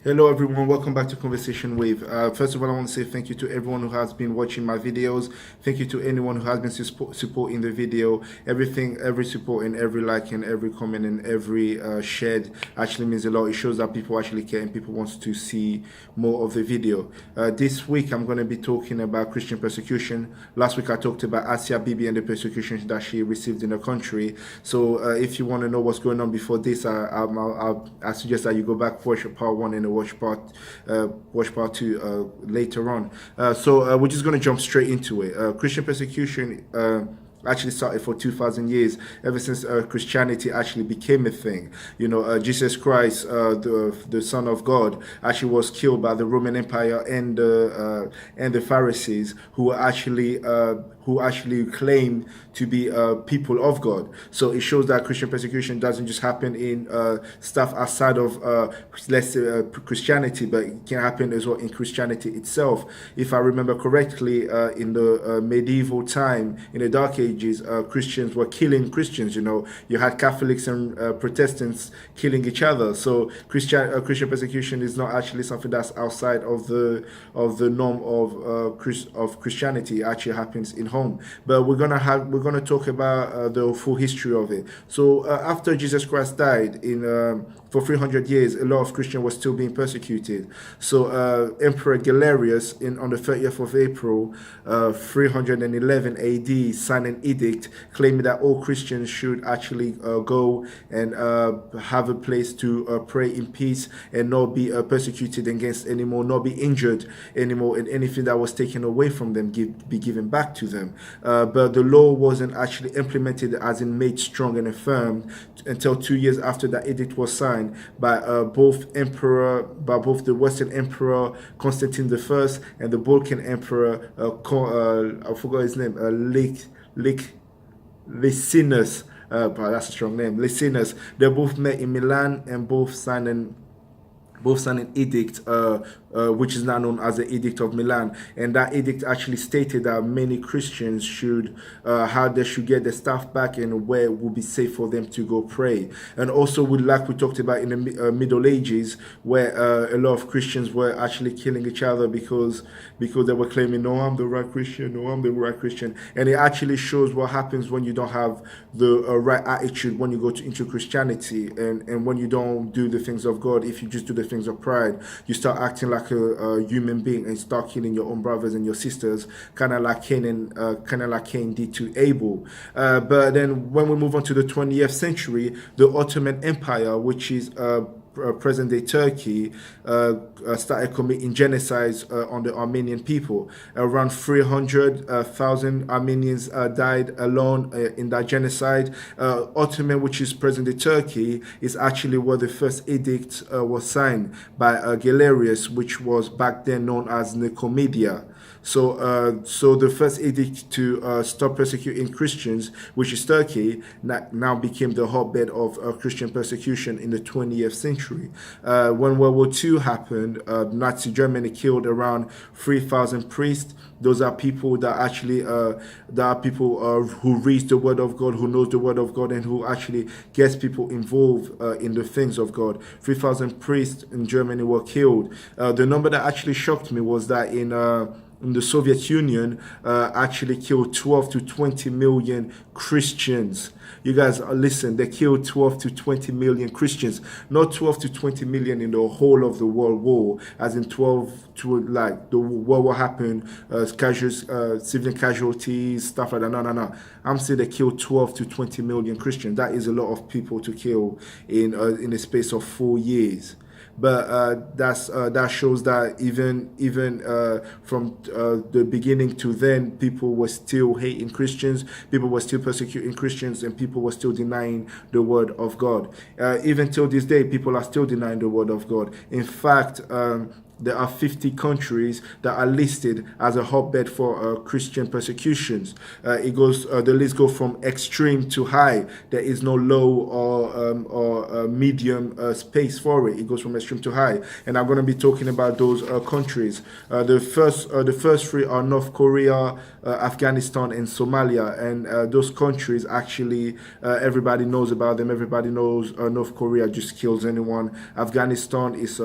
Hello everyone, welcome back to Conversation Wave. First of all, I want to say thank you to everyone who has been watching my videos. Thank you to anyone who has been supporting the video. Every support and every like and every comment and every shared actually means a lot. It shows that people actually care and people want to see more of the video. This week I'm going to be talking about Christian persecution. Last week I talked about Asia Bibi and the persecution that she received in her country. So if you want to know what's going on before this, I suggest that you go back, watch part 1 and watch part 2 later on. So we're just going to jump straight into it. Christian persecution actually started for 2,000 years, ever since Christianity actually became a thing. You know, Jesus Christ, the Son of God, actually was killed by the Roman Empire and the Pharisees, who actually claimed to be people of God. So it shows that Christian persecution doesn't just happen in stuff outside of let's say Christianity, but it can happen as well in Christianity itself. If I remember correctly, in the medieval time, in the Dark Ages, Christians were killing Christians. You know, you had Catholics and Protestants killing each other. So Christian persecution is not actually something that's outside of the norm of Christianity. It actually happens in home. But we're gonna talk about the full history of it. So after Jesus Christ died for 300 years, a lot of Christians were still being persecuted. So Emperor Galerius, on the 30th of April, 311 AD, signed an edict claiming that all Christians should actually go and have a place to pray in peace and not be persecuted against anymore, not be injured anymore, and anything that was taken away from them be given back to them. But the law wasn't actually implemented, as in made strong and affirmed, until 2 years after that edict was signed by both the Western Emperor Constantine I and the Balkan Emperor I forgot his name, Licinus. That's a strong name, Licinus. They both met in Milan and both signed an edict, which is now known as the Edict of Milan. And that edict actually stated that many Christians should, how they should get their stuff back and where it would be safe for them to go pray. And also, like we talked about in the Middle Ages, where a lot of Christians were actually killing each other because they were claiming, no, I'm the right Christian, no, I'm the right Christian. And it actually shows what happens when you don't have the right attitude when you go into Christianity, and when you don't do the things of God. If you just do the things of pride, you start acting like a human being and start killing your own brothers and your sisters, kind of like Cain did to Abel. But then when we move on to the 20th century, the Ottoman Empire, which is present-day Turkey, started committing genocides on the Armenian people. Around 300,000 Armenians died alone in that genocide. Ottoman, which is present-day Turkey, is actually where the first edict was signed by Galerius, which was back then known as Nicomedia. So the first edict to stop persecuting Christians, which is Turkey, now became the hotbed of Christian persecution in the 20th century. When World War II happened, Nazi Germany killed around 3,000 priests. Those are people that actually, who reads the Word of God, who knows the Word of God, and who actually gets people involved in the things of God. 3,000 priests in Germany were killed. The number that actually shocked me was that in the Soviet Union actually killed 12 to 20 million Christians. You guys listen, they killed 12 to 20 million Christians, not 12 to 20 million in the whole of the World War, as in 12 to like the World War happened, civilian casualties, stuff like that. No. I'm saying they killed 12 to 20 million Christians. That is a lot of people to kill in the space of 4 years. But that shows that even from the beginning to then, people were still hating Christians, people were still persecuting Christians, and people were still denying the Word of God. Even till this day, people are still denying the Word of God. In fact, there are 50 countries that are listed as a hotbed for Christian persecutions. The list goes from extreme to high. There is no low or medium space for it. It goes from extreme to high, and I'm going to be talking about those countries. The first three are North Korea, Afghanistan, and Somalia, and those countries actually everybody knows about them. Everybody knows North Korea just kills anyone. Afghanistan is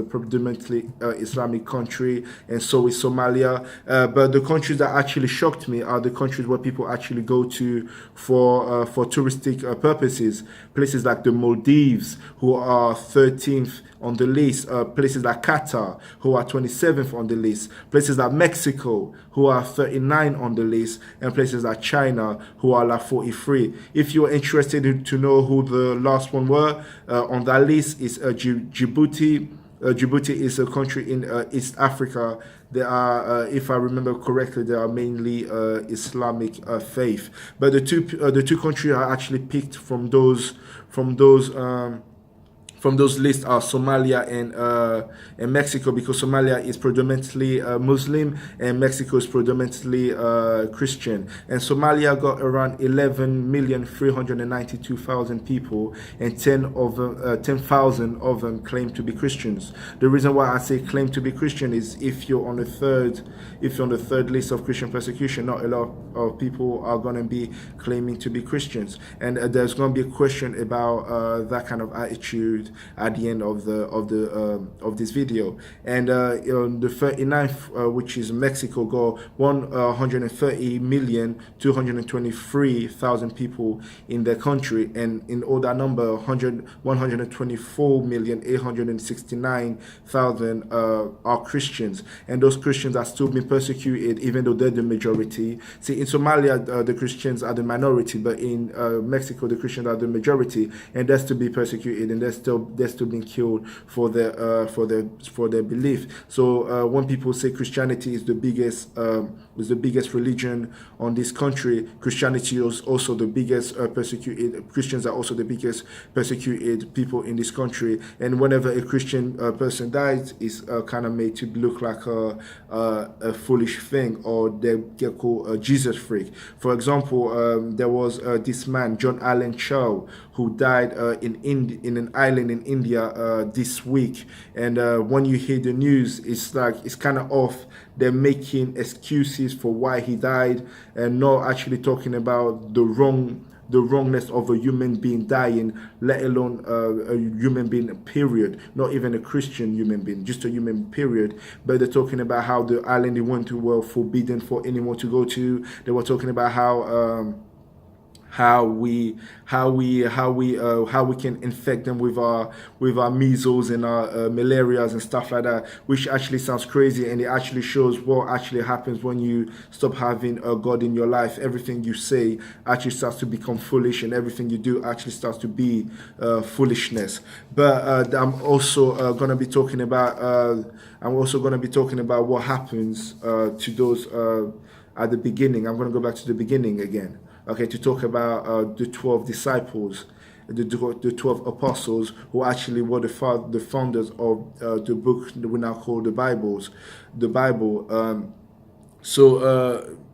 predominantly Islamic country, and so is Somalia. But the countries that actually shocked me are the countries where people actually go to for touristic purposes. Places like the Maldives, who are 13th on the list, places like Qatar, who are 27th on the list, places like Mexico, who are 39 on the list, and places like China, who are like 43. If you're interested to know who the last one were on that list, is Djibouti. Djibouti is a country in East Africa. There are, if I remember correctly, they are mainly Islamic faith. But the two countries are actually picked from those lists are Somalia and Mexico, because Somalia is predominantly Muslim and Mexico is predominantly Christian. And Somalia got around 11,392,000 people, and 10,000 of them claim to be Christians. The reason why I say claim to be Christian is if you're on the third list of Christian persecution, not a lot of people are going to be claiming to be Christians, and there's going to be a question about that kind of attitude at the end of this video. And the 39th, which is Mexico, got 130,223,000 people in their country, and in all that number, 124,869,000 are Christians, and those Christians are still being persecuted even though they're the majority. See, in Somalia the Christians are the minority, but in Mexico the Christians are the majority, and they're still being persecuted, and they're still being killed for their belief. So when people say Christianity is the biggest religion on this country, Christianity is also the biggest persecuted. Christians are also the biggest persecuted people in this country, and whenever a Christian person dies, it's kind of made to look like a foolish thing, or they get called a Jesus freak. For example, there was this man, John Allen Chow, who died in an island in India this week, and when you hear the news, it's kind of off. They're making excuses for why he died, and not actually talking about the wrongness of a human being dying, let alone a human being, period. Not even a Christian human being, just a human, period. But they're talking about how the island they went to were forbidden for anyone to go to. They were talking about how we can infect them with our measles and our malarias and stuff like that, which actually sounds crazy, and it actually shows what actually happens when you stop having a God in your life. Everything you say actually starts to become foolish, and everything you do actually starts to be foolishness. But I'm also going to be talking about what happens to those at the beginning. I'm going to go back to the beginning again. Okay, to talk about the 12 disciples, the 12 apostles, who actually were the founders of the book that we now call the Bible.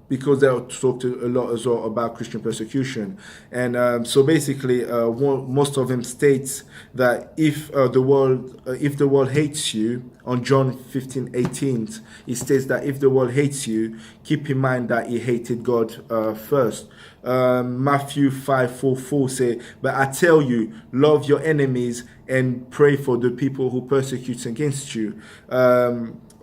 Because they'll talk a lot as well about Christian persecution, and so basically, most of them states that if the world hates you, on John 15:18, it states that if the world hates you, keep in mind that he hated God first. Matthew 5:4 say, but I tell you, love your enemies and pray for the people who persecute against you.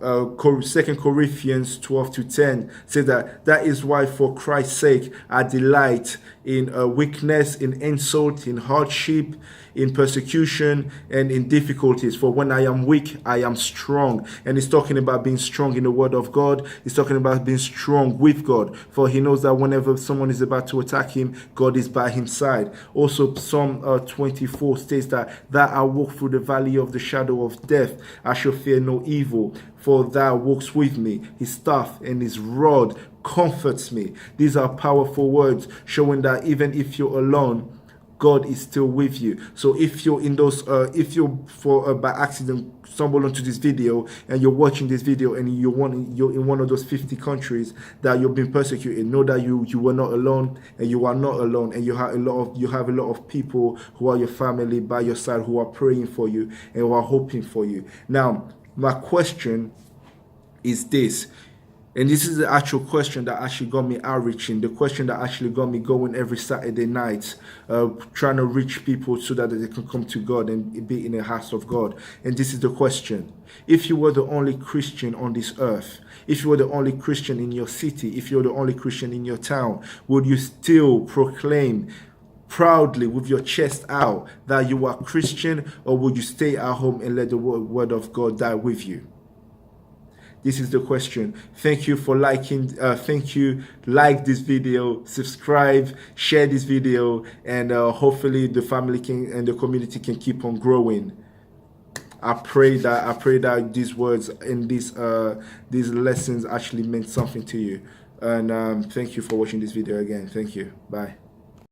2 Corinthians 12-10 says that is why for Christ's sake I delight in weakness, in insult, in hardship, in persecution, and in difficulties. For when I am weak, I am strong. And he's talking about being strong in the word of God. He's talking about being strong with God. For he knows that whenever someone is about to attack him, God is by his side. Also, Psalm 24 states that I walk through the valley of the shadow of death, I shall fear no evil, for thou walks with me. His staff and his rod comforts me. These are powerful words, showing that even if you're alone, God is still with you. So if you're in those, if you're by accident stumble onto this video and you're watching this video and you're in one of those 50 countries that you've been persecuted, know that you were not alone, and you are not alone, and you have a lot of people who are your family by your side who are praying for you and who are hoping for you. Now, my question is this. And this is the actual question that actually got me outreaching, the question that actually got me going every Saturday night, trying to reach people so that they can come to God and be in the house of God. And this is the question. If you were the only Christian on this earth, if you were the only Christian in your city, if you're the only Christian in your town, would you still proclaim proudly with your chest out that you are Christian, or would you stay at home and let the word of God die with you? This is the question. Thank you for liking. Like this video, subscribe, share this video, and hopefully the family and the community can keep on growing. I pray that these words and these lessons actually meant something to you. And thank you for watching this video again. Thank you. Bye.